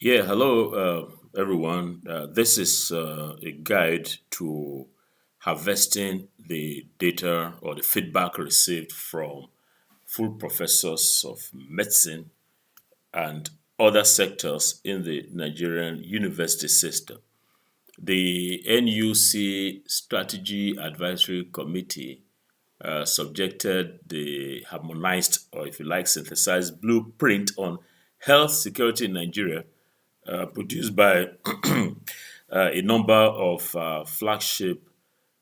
Yeah, hello, everyone. This is a guide to harvesting the data or the feedback received from full professors of medicine and other sectors in the Nigerian university system. The NUC Strategy Advisory Committee subjected the harmonized, or if you like, synthesized blueprint on health security in Nigeria produced by a number of flagship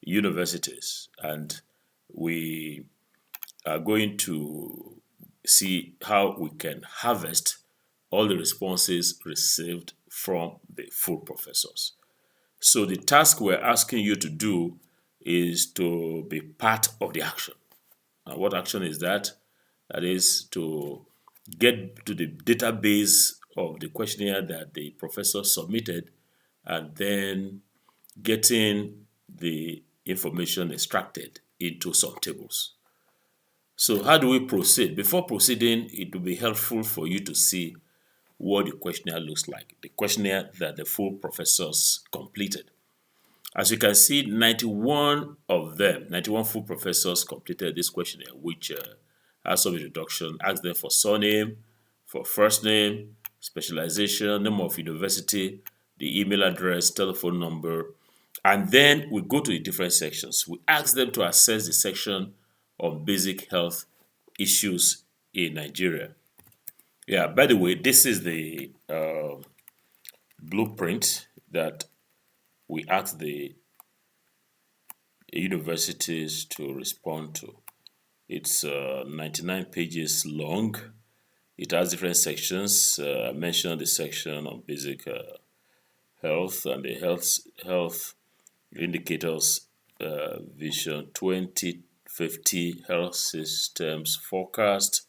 universities. And we are going to see how we can harvest all the responses received from the full professors. So the task we're asking you to do is to be part of the action. And what action is that? That is to get to the database of the questionnaire that the professor submitted and then getting the information extracted into some tables. So how do we proceed? Before proceeding, it will be helpful for you to see what the questionnaire looks like, the questionnaire that the full professors completed. As you can see, 91 of them, 91 full professors completed this questionnaire, which has some introduction, asked them for surname, for first name, specialization, name of university, the email address, telephone number, and then we go to the different sections. We ask them to assess the section on basic health issues in Nigeria. Yeah, by the way, this is the blueprint that we asked the universities to respond to. It's 99 pages long. It has different sections. I mentioned the section on basic health and the health indicators vision 2050 health systems forecast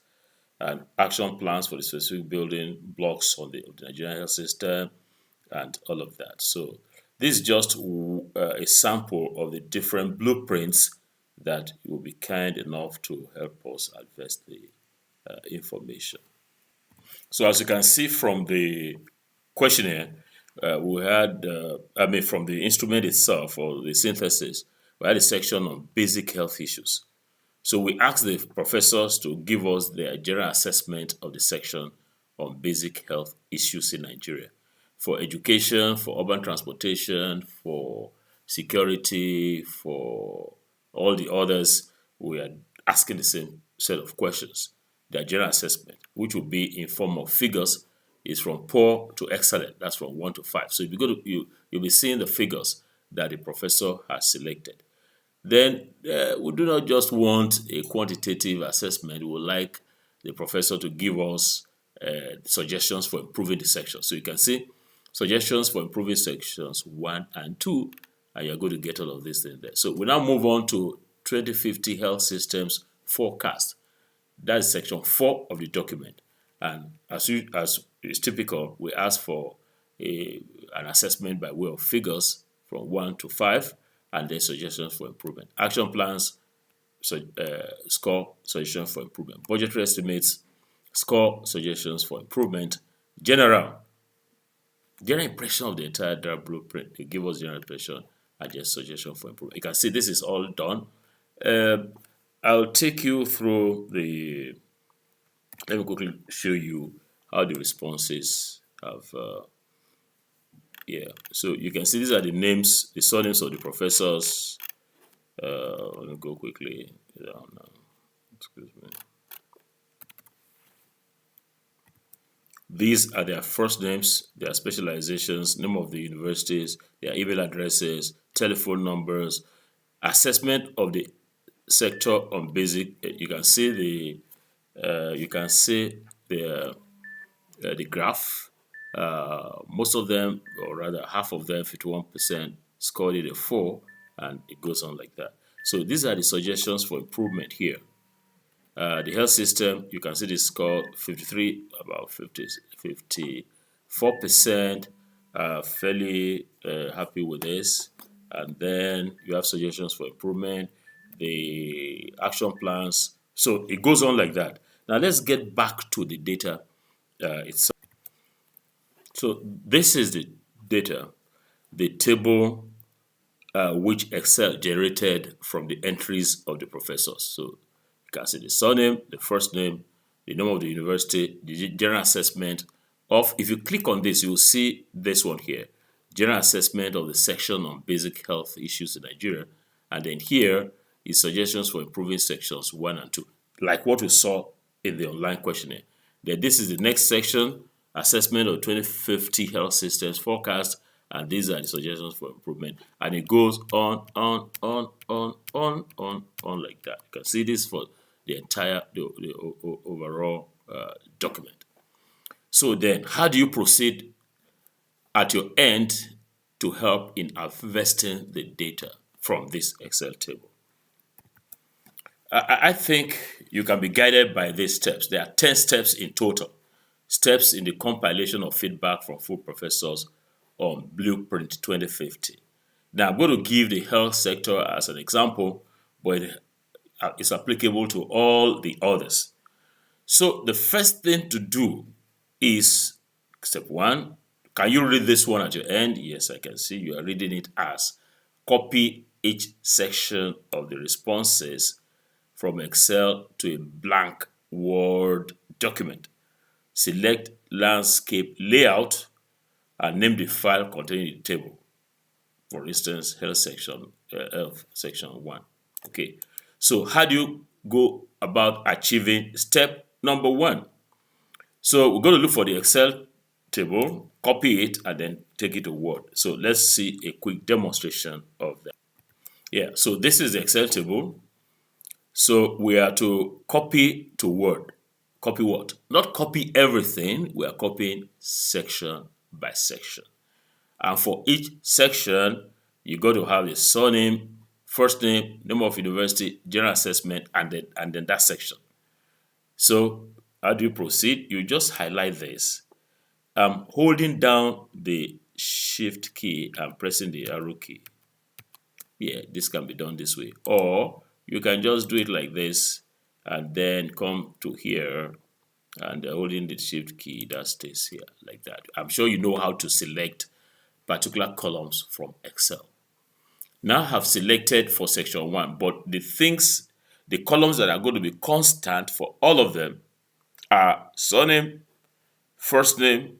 and action plans for the specific building blocks on of the Nigerian health system and all of that. So this is just a sample of the different blueprints that you will be kind enough to help us advance the information. So as you can see from the questionnaire, we had, from the instrument itself or the synthesis, we had a section on basic health issues. So we asked the professors to give us their general assessment of the section on basic health issues in Nigeria for education, for urban transportation, for security, for all the others. We are asking the same set of questions. Their general assessment, which will be in form of figures, is from poor to excellent. That's from 1 to 5. So if you go to you'll be seeing the figures that the professor has selected. Then we do not just want a quantitative assessment. We would like the professor to give us suggestions for improving the section. So you can see suggestions for improving sections 1 and 2, and you're going to get all of this in there. So we now move on to 2050 Health Systems Forecast. That's section 4 of the document. And as is typical, we ask for an assessment by way of figures from 1 to 5, and then suggestions for improvement. Action plans, score suggestions for improvement. Budgetary estimates, score suggestions for improvement. General impression of the entire draft blueprint. They give us general impression and just suggestion for improvement. You can see this is all done. I'll take you through let me quickly show you how the responses have. So you can see these are the names, the surnames of the professors. Let me go quickly down now. Excuse me. These are their first names, their specializations, name of the universities, their email addresses, telephone numbers, assessment of the sector on basic. You can see the graph. Most of them, or rather half of them, 51%, scored it a 4, and it goes on like that. So these are the suggestions for improvement here. The health system, you can see the score 53, about 54%, fairly happy with this. And then you have suggestions for improvement, the action plans. So it goes on like that. Now let's get back to the data itself. So this is the data, the table which Excel generated from the entries of the professors. So you can see the surname, the first name, the name of the university, the general assessment of, if you click on this, you will see this one here, general assessment of the section on basic health issues in Nigeria. And then here is suggestions for improving sections 1 and 2, like what we saw in the online questionnaire. Then this is the next section, assessment of 2050 health systems forecast, and these are the suggestions for improvement. And it goes on like that. You can see this for the entire, the overall document. So then, how do you proceed at your end to help in harvesting the data from this Excel table? I think you can be guided by these steps. There are 10 steps in total. Steps in the compilation of feedback from full professors on Blueprint 2050. Now, I'm going to give the health sector as an example, but it's applicable to all the others. So the first thing to do is step 1. Can you read this one at your end? Yes, I can see you are reading it as copy each section of the responses from Excel to a blank Word document. Select landscape layout and name the file containing the table. For instance, health section 1. Okay, so how do you go about achieving step number 1? So we're going to look for the Excel table, copy it, and then take it to Word. So let's see a quick demonstration of that. Yeah, so this is the Excel table. So we are to copy to Word. Copy what? Not copy everything. We are copying section by section. And for each section, you got to have a surname, first name, name of university, general assessment, and then that section. So how do you proceed? You just highlight this. Holding down the shift key and pressing the arrow key. Yeah, this can be done this way. Or you can just do it like this and then come to here and holding the shift key that stays here like that. I'm sure you know how to select particular columns from Excel. Now I have selected for section 1, but the columns that are going to be constant for all of them are surname, first name,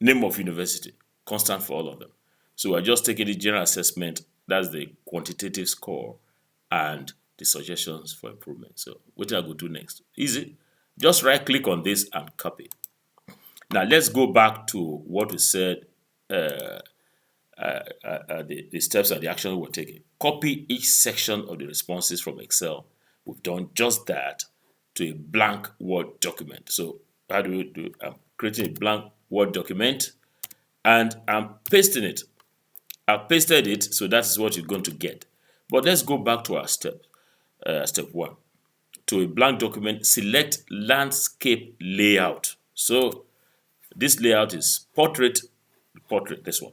name of university, constant for all of them. So we're just taking the general assessment, that's the quantitative score, and the suggestions for improvement. So what I go do next? Easy. Just right click on this and copy. Now let's go back to what we said, the steps and the action we're taking. Copy each section of the responses from Excel. We've done just that to a blank Word document. So how do we do? I'm creating a blank Word document and I'm pasting it. I've pasted it, so that's what you're going to get. But let's go back to our step 1. To a blank document, select landscape layout. So this layout is portrait, this one.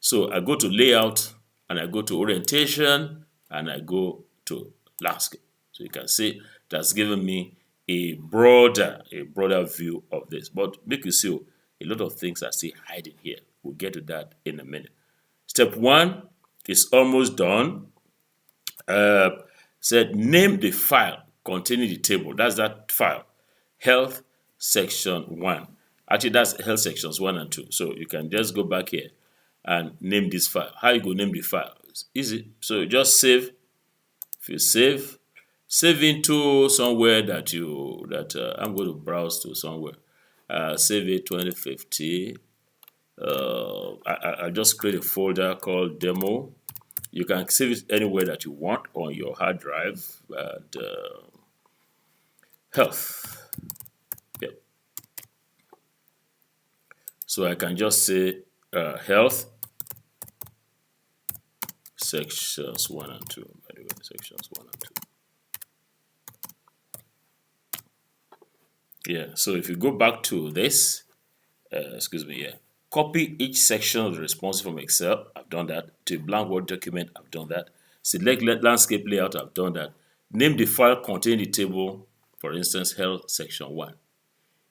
So I go to layout and I go to orientation and I go to landscape. So you can see that's given me a broader view of this. But make you see a lot of things are still hiding here. We'll get to that in a minute. Step 1 is almost done. Said name the file containing the table. That's that file. Health section 1. Actually, that's health sections 1 and 2. So you can just go back here and name this file. How you go name the file? It's easy. So just save. If you save into somewhere that I'm going to browse to somewhere. Save it 2050. I'll just create a folder called demo. You can save it anywhere that you want on your hard drive. And health. Yep. So I can just say health sections 1 and 2. By the way, sections 1 and 2. Yeah. So if you go back to this, copy each section of the response from Excel. I've done that. To a blank Word document. I've done that. Select landscape layout. I've done that. Name the file containing the table. For instance, health section 1.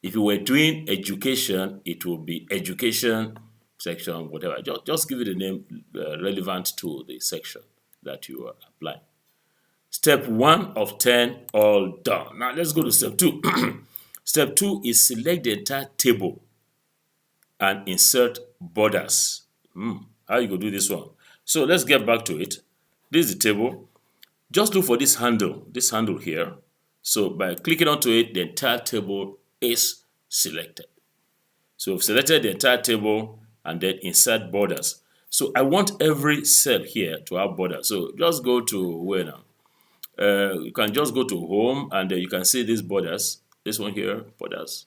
If you were doing education, it will be education section, whatever. Just give it a name relevant to the section that you are applying. Step 1 of 10, all done. Now let's go to step 2. Step 2 is select the entire table and insert borders. How you go do this one? So let's get back to it. This is the table. Just look for this handle here. So by clicking onto it, the entire table is selected. So we've selected the entire table and then insert borders. So I want every cell here to have borders. So just go to where now? You can just go to home and you can see these borders. This one here, borders.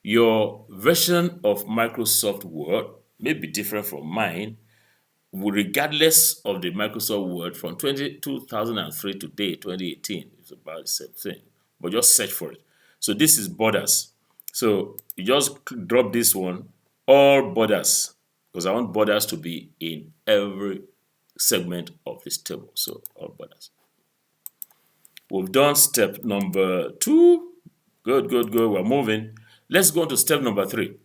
Your version of Microsoft Word may be different from mine, regardless of the Microsoft Word from 2003 to date, 2018. It's about the same thing, but just search for it. So this is borders. So you just drop this one, all borders, because I want borders to be in every segment of this table. So all borders. We've done step number 2. Good. We're moving. Let's go on to step number 3.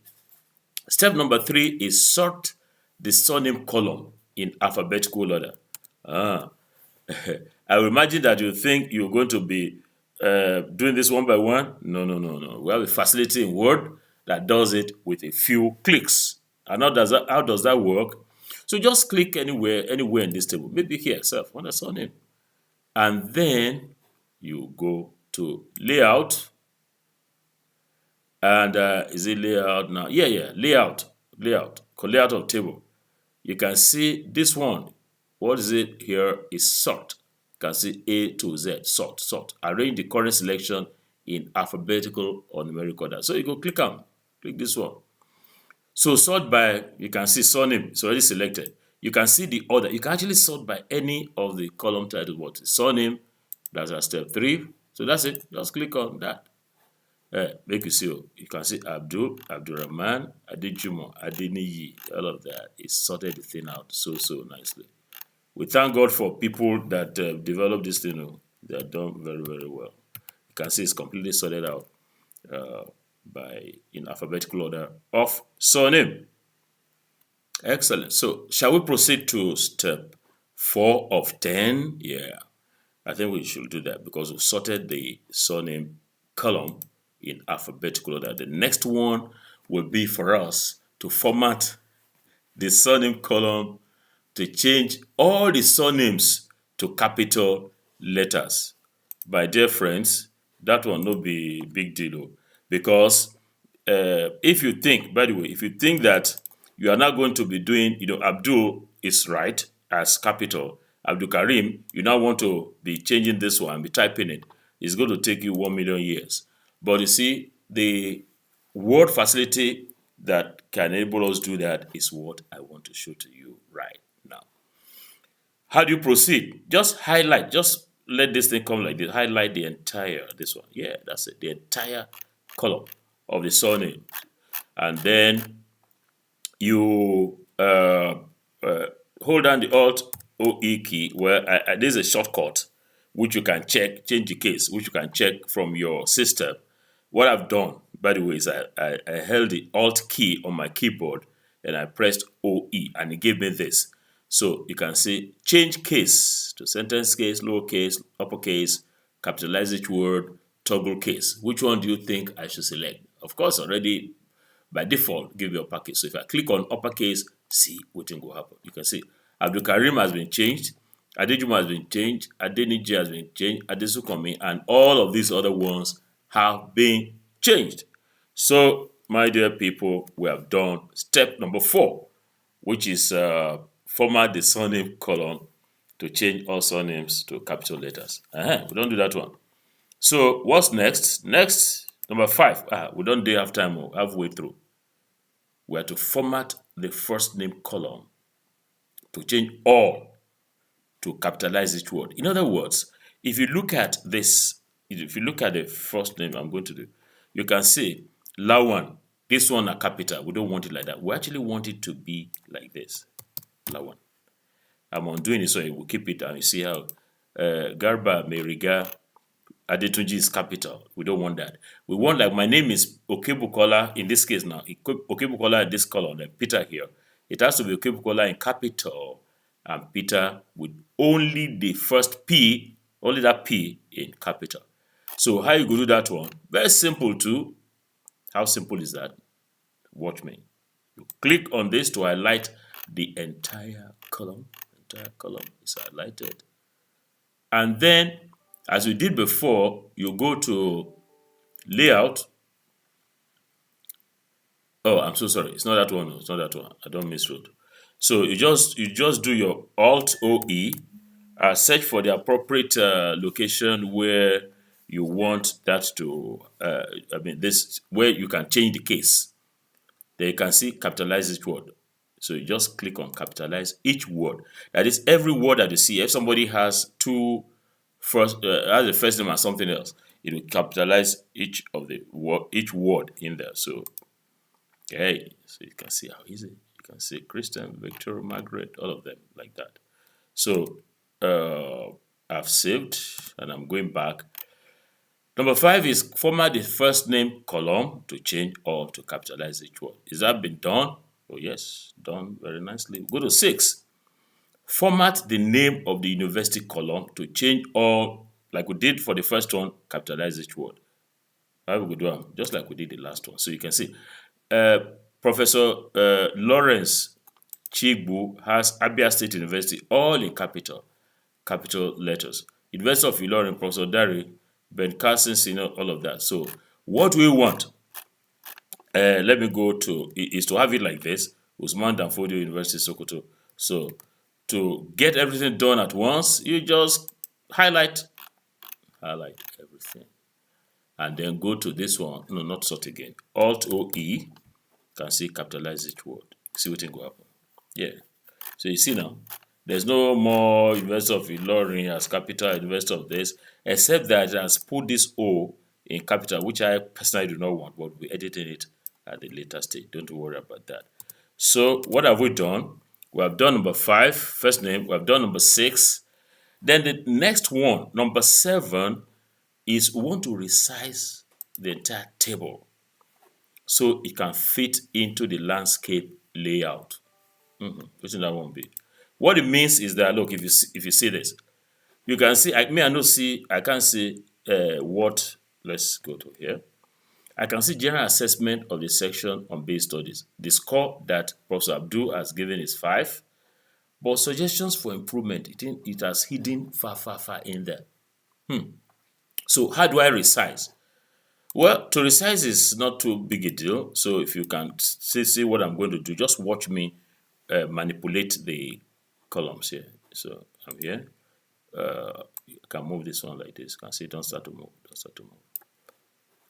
Step number 3 is sort the surname column in alphabetical order. I will imagine that you think you're going to be doing this one by one. No. We have a facility in Word that does it with a few clicks. And how does that work? So just click anywhere in this table. Maybe here itself on the surname. And then you go to layout. And is it layout now? Yeah, layout of table. You can see this one. What is it here is sort. You can see A to Z, sort. Arrange the current selection in alphabetical or numeric order. So you go click this one. So sort by, you can see surname, it's already selected. You can see the order. You can actually sort by any of the column titles. What is surname? That's our step 3. So that's it. Just click on that. Make you see, you can see Abdul Rahman, Adejumo, Adeniyi, all of that is sorted the thing out so nicely. We thank God for people that develop this thing. They are done very, very well. You can see it's completely sorted out in alphabetical order of surname. Excellent. So shall we proceed to step 4 of 10? Yeah, I think we should do that because we've sorted the surname column in alphabetical order. The next one will be for us to format the surname column to change all the surnames to capital letters. My dear friends, that will not be big deal because if you think, by the way, if you think that you are not going to be doing, Abdul is right as capital, Abdul Karim, you now want to be changing this one, be typing it, it's going to take you 1 million years. But you see, the word facility that can enable us do that is what I want to show to you right now. How do you proceed? Just highlight, just let this thing come like this. Highlight the entire, this one. Yeah, that's it. The entire column of the surname. And then you hold down the Alt OE key where there's a shortcut which you can check, change the case, which you can check from your system. What I've done, by the way, is I held the Alt key on my keyboard and I pressed OE and it gave me this. So you can see change case to sentence case, lowercase, uppercase, capitalize each word, toggle case. Which one do you think I should select? Of course, already by default, give you uppercase. So if I click on uppercase, see what thing will happen. You can see Abdul Karim has been changed, Adejuma has been changed, Adeniji has been changed, Adesukomi, and all of these other ones have been changed. So, my dear people, we have done step number 4, which is format the surname column to change all surnames to capital letters. We don't do that one. So, what's next? Next, number 5. We don't do half time, halfway through. We have to format the first name column to change all to capitalize each word. In other words, if you look at this, if you look at the first name I'm going to do, you can see Lawan. This one a capital. We don't want it like that. We actually want it to be like this. Lawan. I'm undoing it so it will keep it and you see how Garba, Meriga, Adetunji is capital. We don't want that. We want, like, my name is Okebukola in this case now. Okebukola in this column, then Peter here. It has to be Okebukola in capital and Peter with only the first P, only that P in capital. So how you go do that one? Very simple too. How simple is that? Watch me. You click on this to highlight the entire column. Entire column is highlighted. And then, as we did before, you go to layout. Oh, I'm so sorry. It's not that one. It's not that one. I don't misread. So you just do your Alt OE, search for the appropriate location where you want that to. This where you can change the case. Then you can see capitalize each word. So you just click on capitalize each word. That is every word that you see. If somebody has has a first name and something else, it will capitalize each word in there. So okay, so you can see how easy. You can see Christian, Victor, Margaret, all of them like that. So I've saved and I'm going back. Number 5 is format the first name column to change or to capitalize each word. Is that been done? Oh yes, done very nicely. Go to 6. Format the name of the university column to change all, like we did for the first one, capitalize each word. How we go do them? Just like we did the last one. So you can see Professor Lawrence Chigbu has Abia State University all in capital letters. University of Ilorin, Professor Dari, Ben Carson, Senior, all of that. So what we want, let me go to, is to have it like this. Usman Danfodio University, Sokoto. So to get everything done at once, you just highlight everything. And then go to this one. No, not sort again. Alt OE. Can see capitalize each word. See what can go happen. Yeah. So you see now, there's no more University of Ilorin as capital, University of this, except that it has put this O in capital, which I personally do not want, but we're editing it at the later stage. Don't worry about that. So what have we done? We have done number 5, first name. We have done number 6. Then the next one, number 7, is we want to resize the entire table so it can fit into the landscape layout. What should that one be? What it means is that, look, if you see this, you can see. I can't see what. Let's go to here. I can see general assessment of the section on base studies. The score that Professor Abdul has given is 5, but suggestions for improvement, it has hidden far in there. So how do I resize? Well, to resize is not too big a deal. So if you can see what I'm going to do, just watch me manipulate the columns here. So I'm here. You can move this one like this. You can see don't start to move.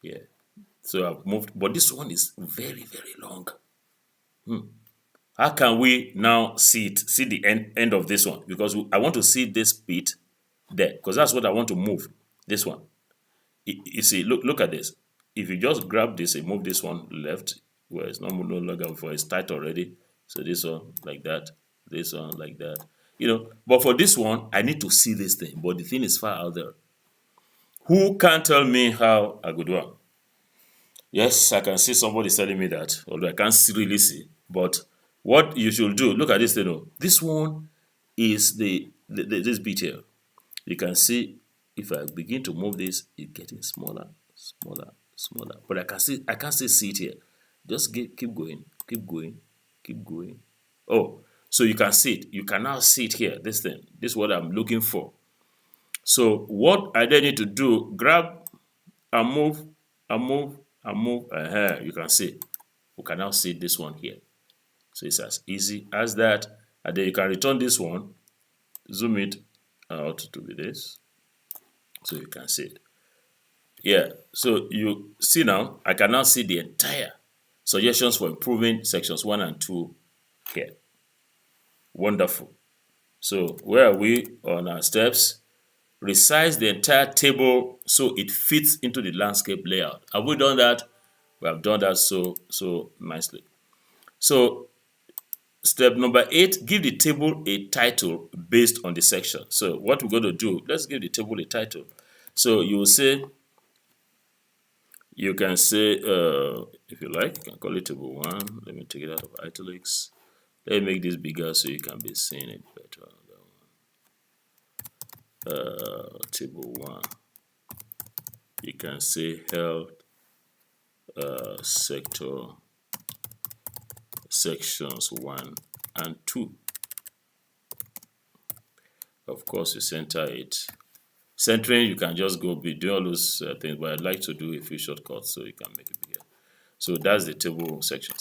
Yeah. So I've moved, but this one is very long. How can we now see the end of this one? Because I want to see this bit there, because that's what I want to move. This one. You see, look at this. If you just grab this and move this one left, where it's no longer before, it's tight already. So this one like that, this one like that. But for this one, I need to see this thing. But the thing is far out there. Who can tell me how I could do it? Yes, I can see somebody telling me that, although I can't really see. But what you should do, look at this thing. This one is this bit here. You can see if I begin to move this, it's getting smaller. But I can't still see it here. Just keep going. Oh, so you can see it. You can now see it here. This thing. This is what I'm looking for. So what I then need to do, grab and move. You can see. We can now see this one here. So it's as easy as that. And then you can return this one. Zoom it out to be this. So you can see it. Yeah, so you see now, I can now see the entire suggestions for improving sections 1 and 2 here. Wonderful. So where are we on our steps? Resize the entire table so it fits into the landscape layout. Have we done that? We have done that so nicely. So step number 8, give the table a title based on the section. So what we're going to do, let's give the table a title. So you will say, you can say, if you like, you can call it table 1. Let me take it out of italics. Let me make this bigger so you can be seeing it better. Table 1. You can say health sector sections 1 and 2. Of course, you center it. Centering, you can just go be doing all those things, but I'd like to do a few shortcuts so you can make it bigger. So that's the table section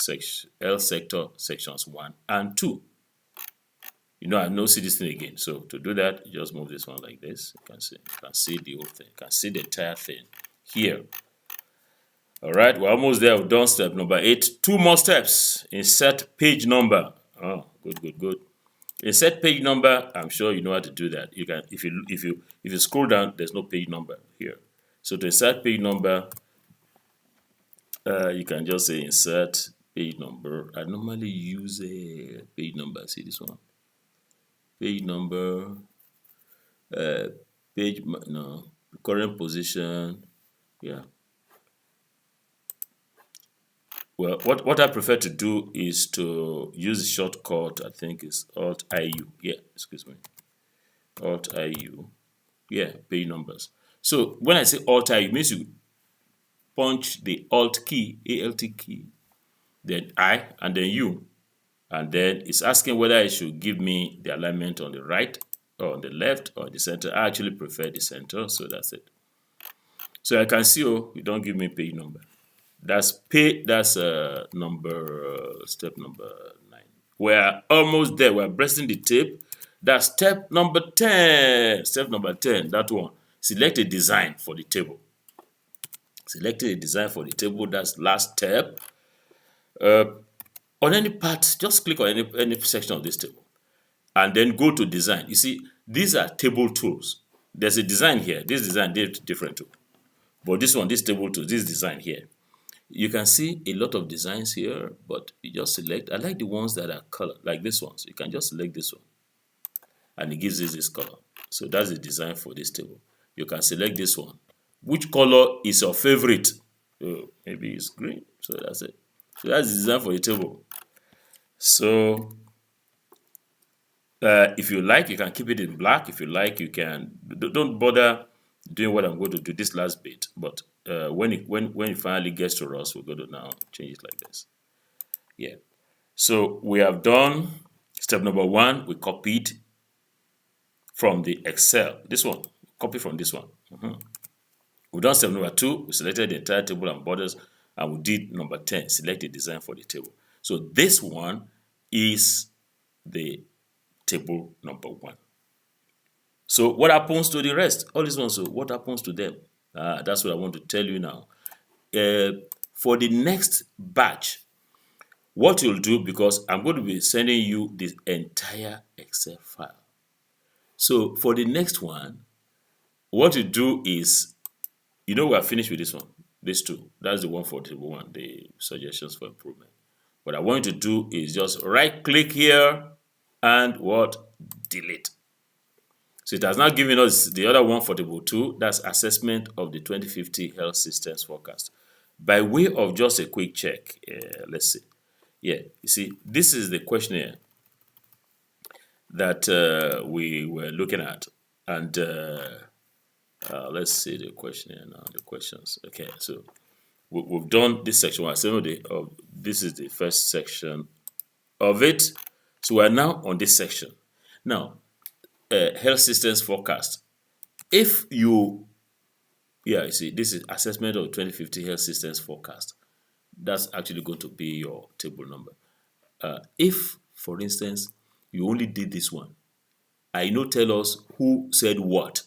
health sector sections 1 and 2. You know, I no see this thing again. So to do that, you just move this one like this. You can see the whole thing. You can see the entire thing here. All right, we're almost there. We've done step number 8. 2 more steps. Insert page number. Oh, good. Insert page number. I'm sure you know how to do that. You can, if you scroll down, there's no page number here. So to insert page number, you can just say insert page number. I normally use a page number. See this one? Page number. Page no current position. Yeah. Well, what I prefer to do is to use a shortcut. I think it's Alt IU. Yeah, excuse me. Alt IU. Yeah, page numbers. So when I say Alt IU, it means you punch the Alt key, ALT key, then I, and then U. And then it's asking whether it should give me the alignment on the right or on the left or the center. I actually prefer the center, so that's it. So I can see, oh, you don't give me page number. That's step number 9. We're almost there. We're breasting the tape. That's step number 10. Step number 10, that one. Select a design for the table. Selecting a design for the table, that's last step. On any part, just click on any section of this table and then go to design. You see, these are table tools. There's a design here. This design is different too. But this one, this table tool, this design here. You can see a lot of designs here, but you just select. I like the ones that are colored, like this one. So you can just select this one, and it gives you this color. So that's the design for this table. You can select this one. Which color is your favorite? Oh, maybe it's green. So that's it. So that's the design for the table. So if you like, you can keep it in black. If you like, you can. Don't bother doing what I'm going to do this last bit, but when it finally gets to us, we're going to now change it like this. Yeah. So we have done step number 1. We copied from the Excel. This one, copy from this one. We've done step number 2. We selected the entire table and borders, and we did number 10. Select the design for the table. So this one is the table number 1. So what happens to the rest? All these ones, so what happens to them? That's what I want to tell you now. For the next batch, what you'll do, because I'm going to be sending you this entire Excel file. So for the next one, what you do is, you know, we are finished with this one, these 2. That's the one for table 1, the suggestions for improvement. What I want you to do is just right click here and what? Delete. So it has now given us the other one for table 2. That's assessment of the 2050 health systems forecast. By way of just a quick check, let's see. Yeah, you see, this is the questionnaire that we were looking at. And let's see the questionnaire now, the questions. Okay, so we've done this section 1. So this is the first section of it. So we're now on this section. Now, health systems forecast. If you, you see, this is assessment of 2050 health systems forecast. That's actually going to be your table number. If, for instance, you only did this one, I know tell us who said what,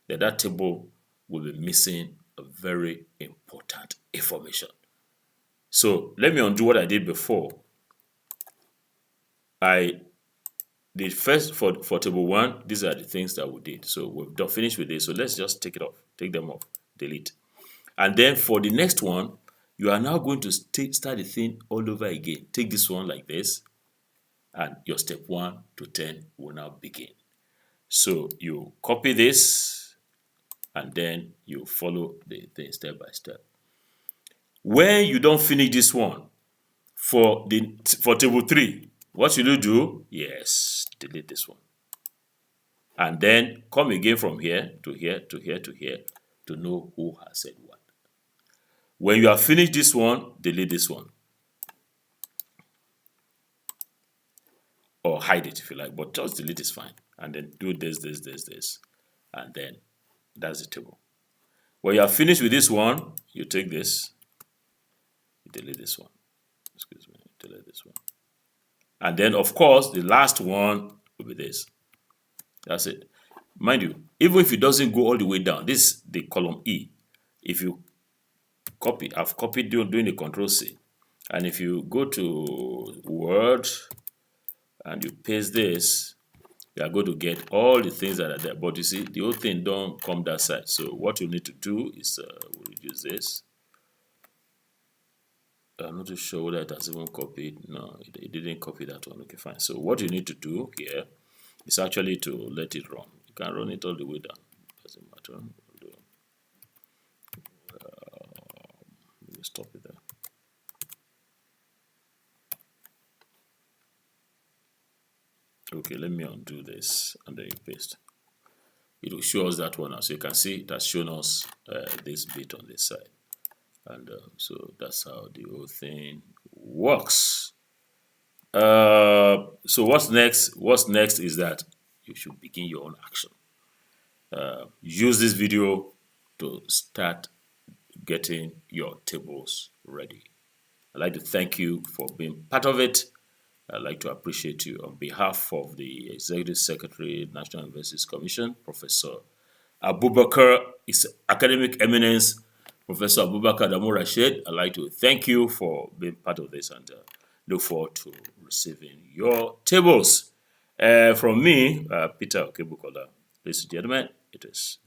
that table will be missing a very important information. So let me undo what I did before. I did first for table 1, these are the things that we did. So we've done finished with this. So let's just take them off, delete. And then for the next one, you are now going to start the thing all over again. Take this one like this, and your step 1 to 10 will now begin. So you copy this, and then you follow the thing step by step. When you don't finish this one for table 3, what should you do? Yes, delete this one. And then come again from here to here to here to here to know who has said what. When you have finished this one, delete this one. Or hide it if you like, but just delete is fine. And then do this, this, this, this. And then that's the table. When you are finished with this one, you take this, you delete this one. Excuse me, delete this one. And then, of course, the last one will be this. That's it. Mind you, even if it doesn't go all the way down, this is the column E. If you copy, I've copied doing the Control C. And if you go to Word and you paste this, you are going to get all the things that are there. But you see, the whole thing don't come that side. So what you need to do is we'll reduce this. I'm not too sure whether it has even copied. No, it didn't copy that one. Okay, fine. So what you need to do here is actually to let it run. You can run it all the way down. Doesn't matter. Let me stop it there. Okay, let me undo this and then you paste. It will show us that one now. So you can see it has shown us this bit on this side. And so that's how the whole thing works. So what's next? What's next is that you should begin your own action. Use this video to start getting your tables ready. I'd like to thank you for being part of it. I'd like to appreciate you on behalf of the Executive Secretary, National Universities Commission, Professor Abubakar, His Academic Eminence, Professor Abubakar Adamu Rashid. I'd like to thank you for being part of this and look forward to receiving your tables. From me, Peter Okebukola, ladies and gentlemen, it is